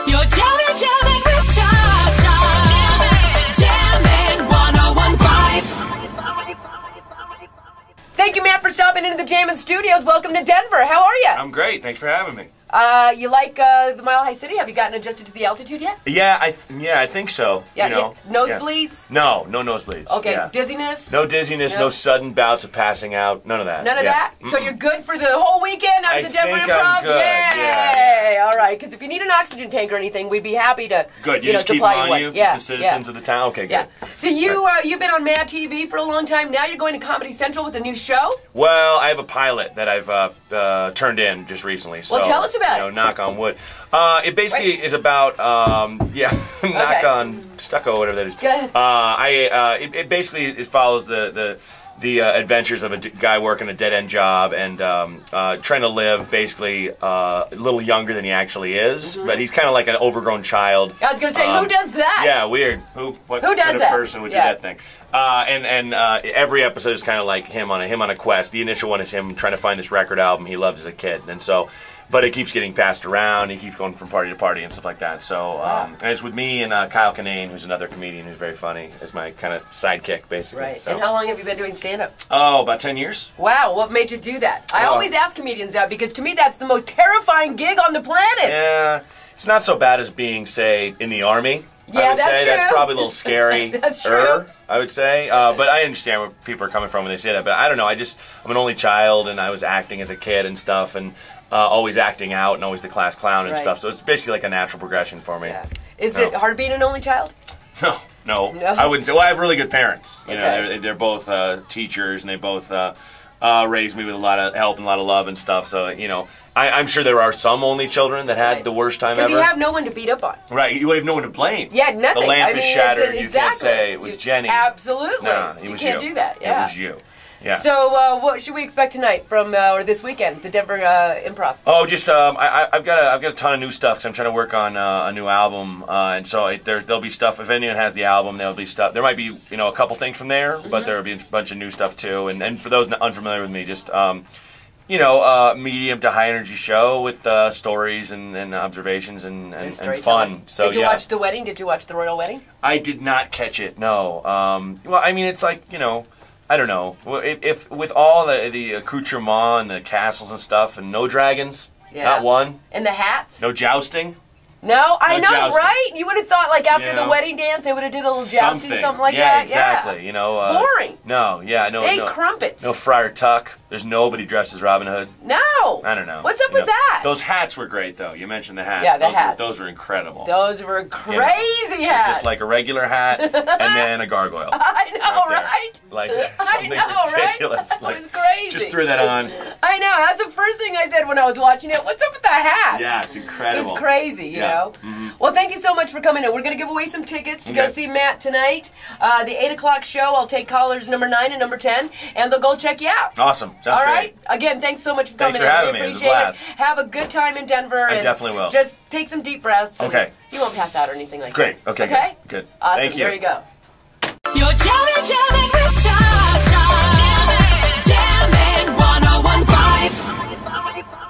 You're jamming with Cha-Cha. Jammin 101.5. Thank you, Matt, for stopping into the Jammin Studios. Welcome to Denver. How are you? I'm great. Thanks for having me. You like the Mile High City? Have you gotten adjusted to the altitude yet? Yeah, I think so. Yeah, you know, nosebleeds? Yeah. No nosebleeds. Okay, yeah. Dizziness? No dizziness, no sudden bouts of passing out, none of that. None of that? So you're good for the whole weekend out of the Denver think Improv? I'm good. Yay! All right, because if you need an oxygen tank or anything, we'd be happy to Good, you just keep supply them you on one. you, just the citizens of the town? Okay, good. Yeah. So you've been on MADtv for a long time. Now you're going to Comedy Central with a new show? Well, I have a pilot that I've turned in just recently. So, well, tell us about it. Knock on wood. It basically is about, knock on stucco, whatever that is. Go ahead. It basically follows the adventures of a guy working a dead-end job and trying to live basically a little younger than he actually is. But he's kind of like an overgrown child. I was going to say, who does that? Yeah, weird. What does kind of that? person would do that thing? And every episode is kind of like him on a quest. The initial one is him trying to find this record album he loved as a kid, and so. But it keeps getting passed around. He keeps going from party to party and stuff like that. So and it's with me and Kyle Kinane, who's another comedian who's very funny, as my kind of sidekick, basically. Right. So. And how long have you been doing stand-up? Oh, about 10 years. Wow. What made you do that? I always ask comedians that because to me that's the most terrifying gig on the planet. Yeah. It's not so bad as being, say, in the Army. Yeah, I would that's say true. that's probably a little scary. That's true. I would say, but I understand where people are coming from when they say that. But I don't know. I'm an only child, and I was acting as a kid and stuff, and always acting out, and always the class clown and stuff. So it's basically like a natural progression for me. Yeah. Is it hard being an only child? No. No? I wouldn't say. Well, I have really good parents. You Okay. know, they're both teachers, and they both raised me with a lot of help and a lot of love and stuff. So you know. I'm sure there are some only children that had the worst time ever. Because you have no one to beat up on. Right, you have no one to blame. Yeah, nothing. The lamp is shattered. Exactly. You can't say it was Jenny. Absolutely. No, it was you can't do that. Yeah. It was you. Yeah. So what should we expect tonight from or this weekend, the Denver Improv? Oh, just I've got a ton of new stuff because I'm trying to work on a new album, and so there'll be stuff. If anyone has the album, there'll be stuff. There might be a couple things from there, but there'll be a bunch of new stuff too. And for those unfamiliar with me, just medium to high energy show with stories and observations and fun. So did you watch the wedding? Did you watch the royal wedding? I did not catch it. No. Well, I mean, it's like I don't know. If with all the accoutrement and the castles and stuff, and no dragons, not one, and the hats, no jousting. No, I know, jousting. right? You would have thought, like, after the wedding dance, they would have did a little jousting, something like that. Exactly. Yeah, boring. No, Hey, crumpets. No Friar Tuck. There's nobody dressed as Robin Hood. No. I don't know. What's up with that? Those hats were great, though. You mentioned the hats. Yeah, the hats. Those were incredible. Those were crazy hats. Just like a regular hat and then a gargoyle. I know, right? Like something ridiculous. Right? That was crazy. Just threw that on. I know. That's the first thing I said when I was watching it. What's up with the hats? Yeah, it's incredible. It's crazy, you know. Mm-hmm. Well, thank you so much for coming in. We're going to give away some tickets to go see Matt tonight. The 8 o'clock show, I'll take callers number 9 and number 10, and they'll go check you out. Awesome. Sounds All right? great. Again, thanks so much for coming in. Thanks for having we me. It was a appreciate blast. it. Have a good time in Denver. I and definitely will. Just take some deep breaths. And Okay. You won't pass out or anything like Great. that. Okay. Good. Awesome. Thank you. There you go. You're jamming with Cha-Cha. Jammin 101.5.